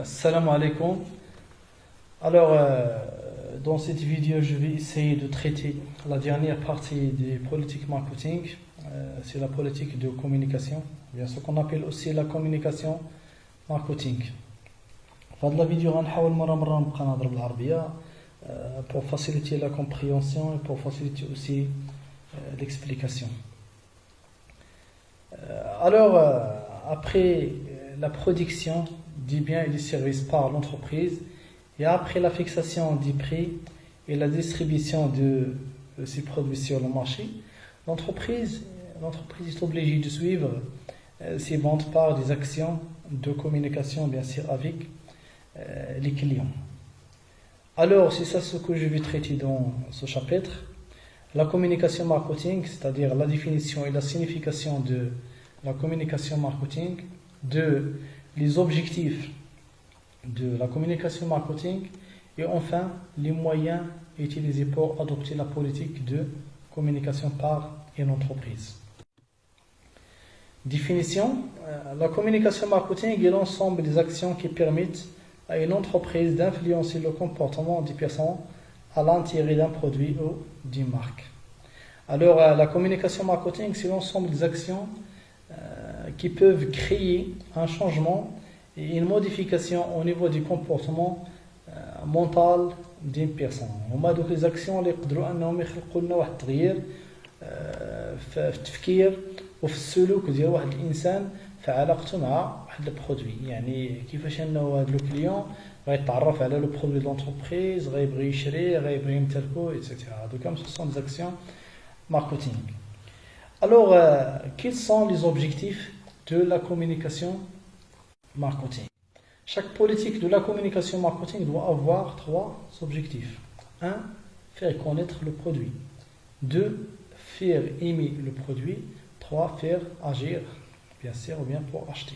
Salam alaikum. Alors, dans cette vidéo, je vais essayer de traiter la dernière partie des politiques marketing. C'est la politique de communication, bien ce qu'on appelle aussi la communication marketing. Dans la vidéo, on va pour faciliter la compréhension et pour faciliter aussi l'explication. Alors, après la production des biens et des services par l'entreprise et après la fixation des prix et la distribution de ces produits sur le marché, l'entreprise est obligée de suivre ses ventes par des actions de communication, bien sûr, avec les clients. Alors, c'est ça ce que je vais traiter dans ce chapitre. La communication marketing, c'est-à-dire la définition et la signification de la communication marketing, les objectifs de la communication marketing et enfin les moyens utilisés pour adopter la politique de communication par une entreprise. Définition, la communication marketing est l'ensemble des actions qui permettent à une entreprise d'influencer le comportement des personnes à l'intérêt d'un produit ou d'une marque. Alors, la communication marketing, c'est l'ensemble des actions qui peuvent créer un changement et une modification au niveau du comportement mental d'une personne. هما دوك les actions اللي يقدروا انهم يخلقوا لنا واحد التغيير في التفكير وفي السلوك ديال واحد الانسان في علاقته مع واحد البرودوي. يعني كيفاش انه هذا لو كليون غيتعرف على لو برودوي دو لونتربريز، غيبغي يشري، غيبغي يمتلكو ايتترا. دوك ce sont des actions marketing. Alors, quels sont les objectifs de la communication marketing? Chaque politique de la communication marketing doit avoir trois objectifs. 1. Faire connaître le produit. 2. Faire aimer le produit. 3. Faire agir, bien sûr, ou bien pour acheter.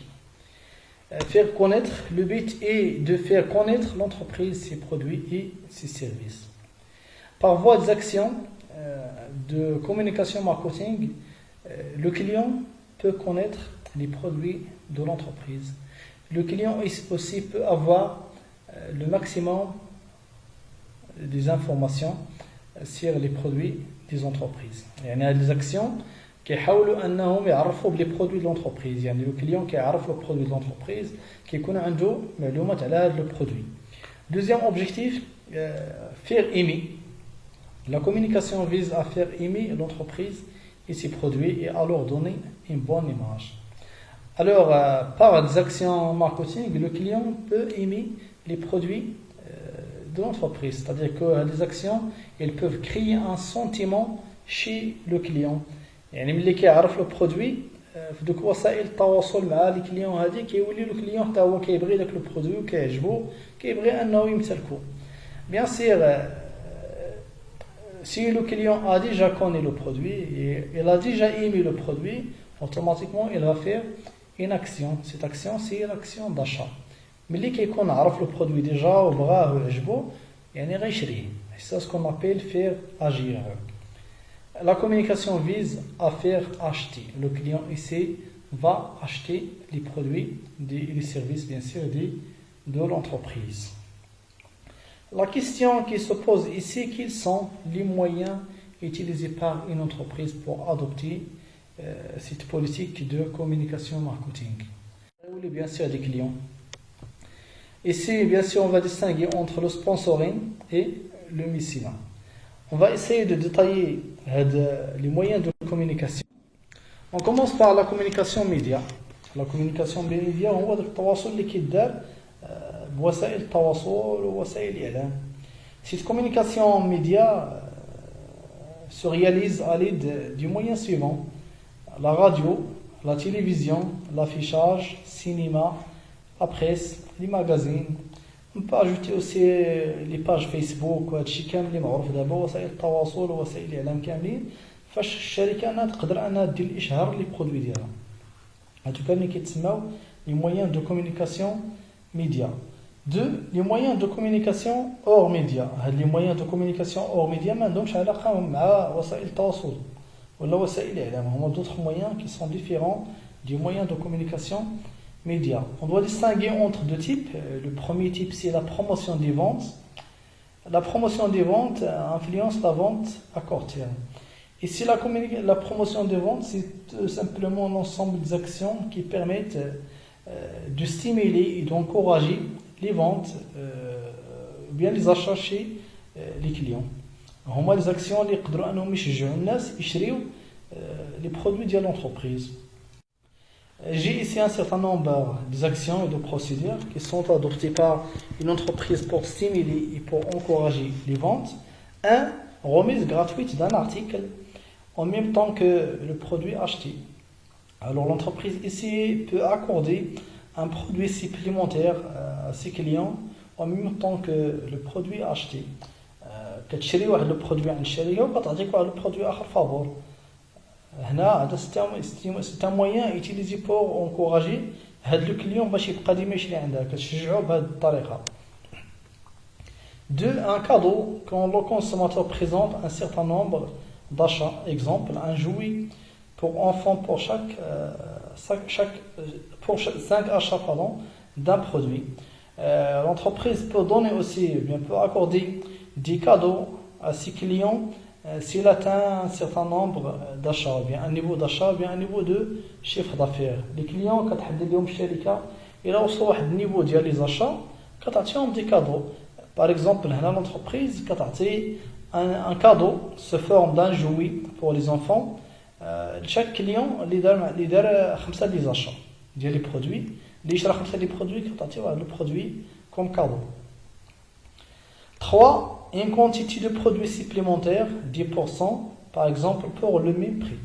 Faire connaître, le but est de faire connaître l'entreprise, ses produits et ses services. Par voie des actions de communication marketing, le client peut connaître les produits de l'entreprise. Le client aussi peut avoir le maximum des informations sur les produits des entreprises. Il y a des actions qui يحاولوا انهم يعرفوا بلي produits de l'entreprise. يعني le client qui يعرف le produit de l'entreprise qui يكون عنده معلومات على هذا le produit. Deuxième objectif, faire aimer. La communication vise à faire aimer l'entreprise et ses produits et à leur donner une bonne image. Alors, par des actions marketing, le client peut aimer les produits de l'entreprise. C'est-à-dire que des actions, elles peuvent créer un sentiment chez le client. يعني ملي كيعرف لو برودوي في دوك وسائل التواصل مع لي كليون هادي كيولي لو كليون حتى هو كيبغي داك لو برودوي وكيعجبو كيبغي انه يمتلكو. Bien sûr, si le client a déjà connu le produit et il a déjà aimé le produit, automatiquement il va faire une action. Cette action, c'est l'action d'achat. Mais اللي كيكون عرف le produit déjà وبغاه وعجبو يعني غيشريه. C'est ce qu'on appelle faire agir. La communication vise à faire acheter. Le client ici va acheter les produits et les services, bien sûr, de l'entreprise. La question qui se pose ici, quels sont les moyens utilisés par une entreprise pour adopter cette politique de communication marketing? Bien sûr, des clients. Ici, bien sûr, on va distinguer entre le sponsoring et le mécénat. On va essayer de détailler les moyens de communication. On commence par la communication média. La communication média, هو التواصل اللي كيدار بوسائل التواصل ووسائل الإعلام. Cette communication média se réalise à l'aide du moyen suivant: la radio, la télévision, l'affichage, cinéma, la presse, les magazines. On peut ajouter aussi les pages Facebook وهادشي كامل اللي معروف دابا وسائل التواصل ووسائل الاعلام كاملين فاش الشركه انها تقدر انها دير الاشهار لي برودوي ديالها. هادو كاملين كيتسماو لي مويان دو كومونيكاسيون ميديا. لي مويان دو كومونيكاسيون اور ميديا. هاد لي مويان دو كومونيكاسيون اور ميديا ما عندهمش علاقه مع وسائل التواصل ولا وسائل الاعلام. هما d'autres moyens qui sont différents du moyen de communication médias. On doit distinguer entre deux types. Le premier type, c'est la promotion des ventes. La promotion des ventes influence la vente à court terme. Ici, la promotion des ventes, c'est tout simplement l'ensemble des actions qui permettent de stimuler et d'encourager les ventes, ou bien les achats chez les clients. هما les actions اللي يقدروا انهم يشجعوا الناس يشريوا les produits de l'entreprise. J'ai ici un certain nombre d'actions et de procédures qui sont adoptées par une entreprise pour stimuler et pour encourager les ventes. 1. Remise gratuite d'un article en même temps que le produit acheté. Alors l'entreprise ici peut accorder un produit supplémentaire à ses clients en même temps que le produit acheté. كتشري واحد لو برودوي عند الشركه وكتعطيك واحد لو برودوي اخر فابور. هنا هذا سيت ان موين يوتيليزي بور انكوراجي هاد لو كليون باش يبقى ديما يشري عندها كتشجعو بهذه الطريقه. 2. Un cadeau quand le consommateur présente un certain nombre d'achats. Exemple, un jouet pour enfants pour chaque 5 achats d'un produit. L'entreprise peut donner aussi, bien peut accorder des cadeaux à ses clients s'il atteint un certain nombre d'achats, bien un niveau d'achat, bien un niveau de chiffre d'affaires. Les clients, quand ils ont الشركة إلا وصلوا واحد النيفو ديال les achats, كتعطيهم des cadeaux. Par exemple, l'entreprise كتعطي un cadeau sous forme d'un jouet pour les enfants. Chaque client اللي دار 5 des achats ديال les produits. اللي يشرى 5 des produits كتعطيه واحد le produit comme cadeau. 3. Une quantité de produits supplémentaires, 10%, par exemple, pour le même prix.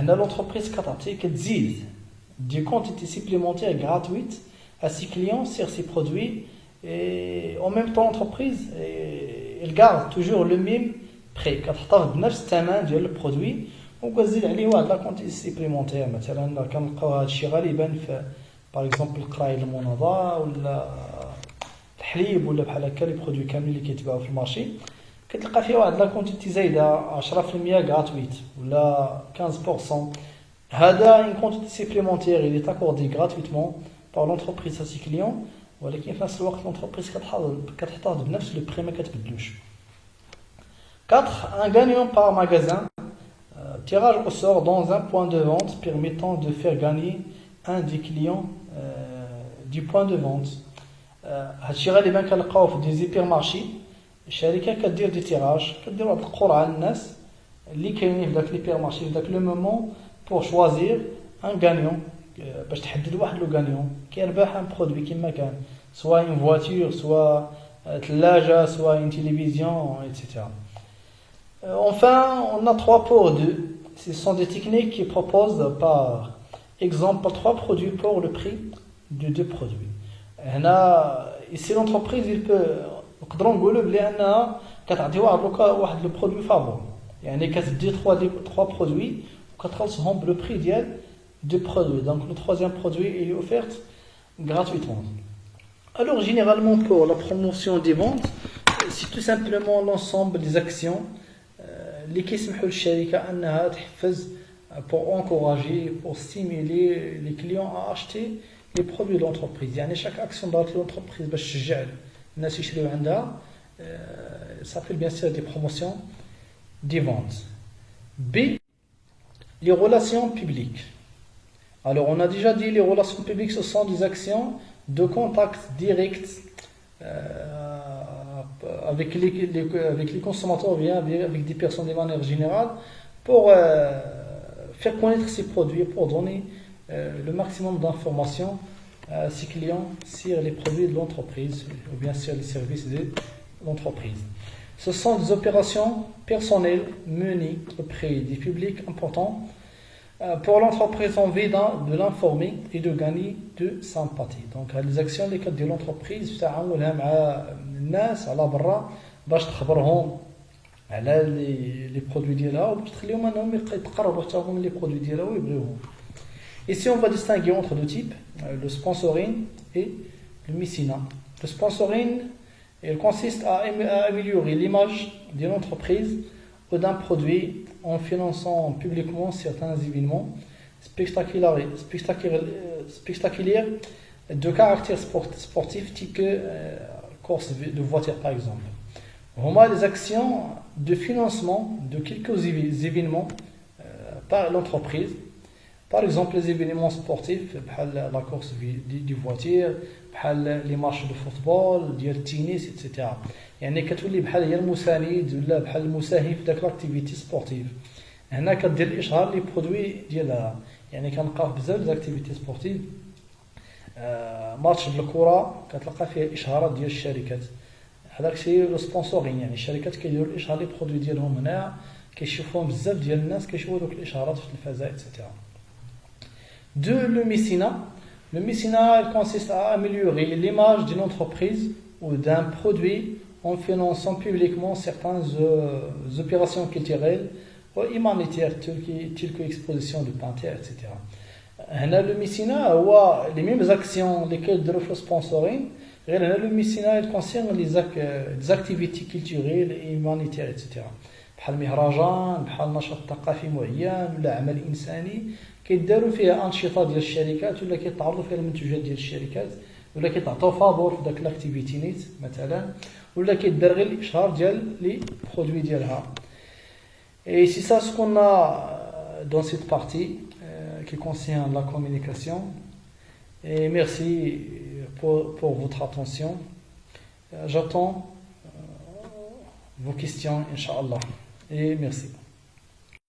L'entreprise كتزيد des quantités supplémentaires gratuites à ses clients sur ses produits. Et en même temps, l'entreprise elle garde toujours le même prix. كتحتفظ بنفس الثمن ديال البرودوي وكتزيد عليه واحد لا كونتيتي سيبليمونتير. مثلا كنلقاو هذا الشيء غالبا في باغ اكزومبل القراي المناضه ولا الحليب ولا بحال هكا لي برودوي كاملين اللي كيتباعوا في المارشي كتلقى فيها واحد لا كونتيتي زايده 10% غراتويت ولا 15%. هذا ان كونتيتي سيبليمونتير اللي تاكوردي غراتويتمون par l'entreprise à ses clients ولكن في نفس الوقت l'entreprise كتحتفظ بنفس لو بري ما كتبدلوش. 4. Un gagnant par magasin. Tirage au sort dans un point de vente permettant de faire gagner un des clients du point de vente. هادشي غالبا كنلقاوه في دي زيبر مارشي. الشركه كدير دي تيراج كدير واحد القرعه للناس اللي كاينين في داك ليبر مارشي في داك لو مومون بور شوازير ان غانيون باش تحدد واحد لو غانيون كيربح ان برودوي كيما كان سوا اون فواتور سوا ثلاجه سوا اون تيليفزيون ايتترا. Enfin, on a 3 pour 2. Ce sont des techniques qui proposent par exemple 3 produits pour le prix de 2 produits. Ici l'entreprise il peut نقدروا نقولوا بلي انها كتعطي واحد لو برودوي فابور يعني كتدي 3 برودوي وكتخلصهم بلو بري ديال 2 produits. Donc le troisième produit est offert gratuitement. Alors généralement pour la promotion des ventes, c'est tout simplement l'ensemble des actions اللي كيسمحوا للشركه انها تحفز pour encourager, pour stimuler les clients à acheter les produits de l'entreprise. يعني chaque action دارت l'entreprise باش تشجع الناس يشريوا عندها ça s'appelle bien sûr des promotions des ventes. B. Les relations publiques. Alors on a déjà dit les relations publiques ce sont des actions de contact direct avec les consommateurs ou bien avec des personnes de manière générale pour faire connaître ces produits, pour donner le maximum d'informations à ses clients sur les produits de l'entreprise ou bien sur les services de l'entreprise. Ce sont des opérations personnelles menées auprès des publics importants pour l'entreprise en vue de l'informer et de gagner de sympathie. Donc les actions اللي كدير l'entreprise في تعاملها مع الناس على برا باش تخبرهم على لي برودوي ديالها وباش تخليهم انهم يتقربوا حتى هما لي برودوي ديالها ويبغيوهم. Ici on va distinguer entre deux types, le sponsoring et le mécénat. Le sponsoring il consiste à améliorer l'image de l'entreprise ou d'un produit en finançant publiquement certains événements spectaculaires de caractère sportif, type que course de voiture par exemple. On a des actions de financement de quelques événements par l'entreprise. Par exemple, les événements sportifs, la course de voiture, les matchs de football, le tennis, etc. يعني كتولي بحال هي المساند ولا بحال المساهم في داك لاكتيفيتي سبورتيف. هنا كدير الاشهار لي برودوي ديالها، يعني كنلقاو بزاف ديال لاكتيفيتي سبورتيف. ماتش بالكره كتلقى فيه اشهارات ديال الشركات، هذاك الشيء لو سبونسورين، يعني الشركات كيديروا الاشهار لي برودوي ديالهم هنا، كيشوفوهم بزاف ديال الناس كيشوفوا دوك الاشهارات في التلفازه etc. De le mécénat. Le mécénat il consiste à améliorer l'image d'une entreprise ou d'un produit en finançant publiquement certaines opérations culturelles ou humanitaires telles que l'exposition de peintures, etc. Le mécénat هو les mêmes actions lesquelles de le sponsoring. Le mécénat il concerne les activités culturelles et humanitaires, etc. بحال مهرجان، بحال نشاط ثقافي معين ولا عمل انساني كيداروا فيها انشطه ديال الشركات ولا كيتعرضوا فيها المنتوجات ديال الشركات ولا كيتعطوا فابور في داك لاكتيفيتي نيت مثلا، ولا كيدار غير الاشهار ديال لي برودوي ديالها. Et c'est ça ce qu'on a dans cette partie qui concerne la communication. Et merci pour votre attention. J'attends vos questions, Inch'Allah. Et merci.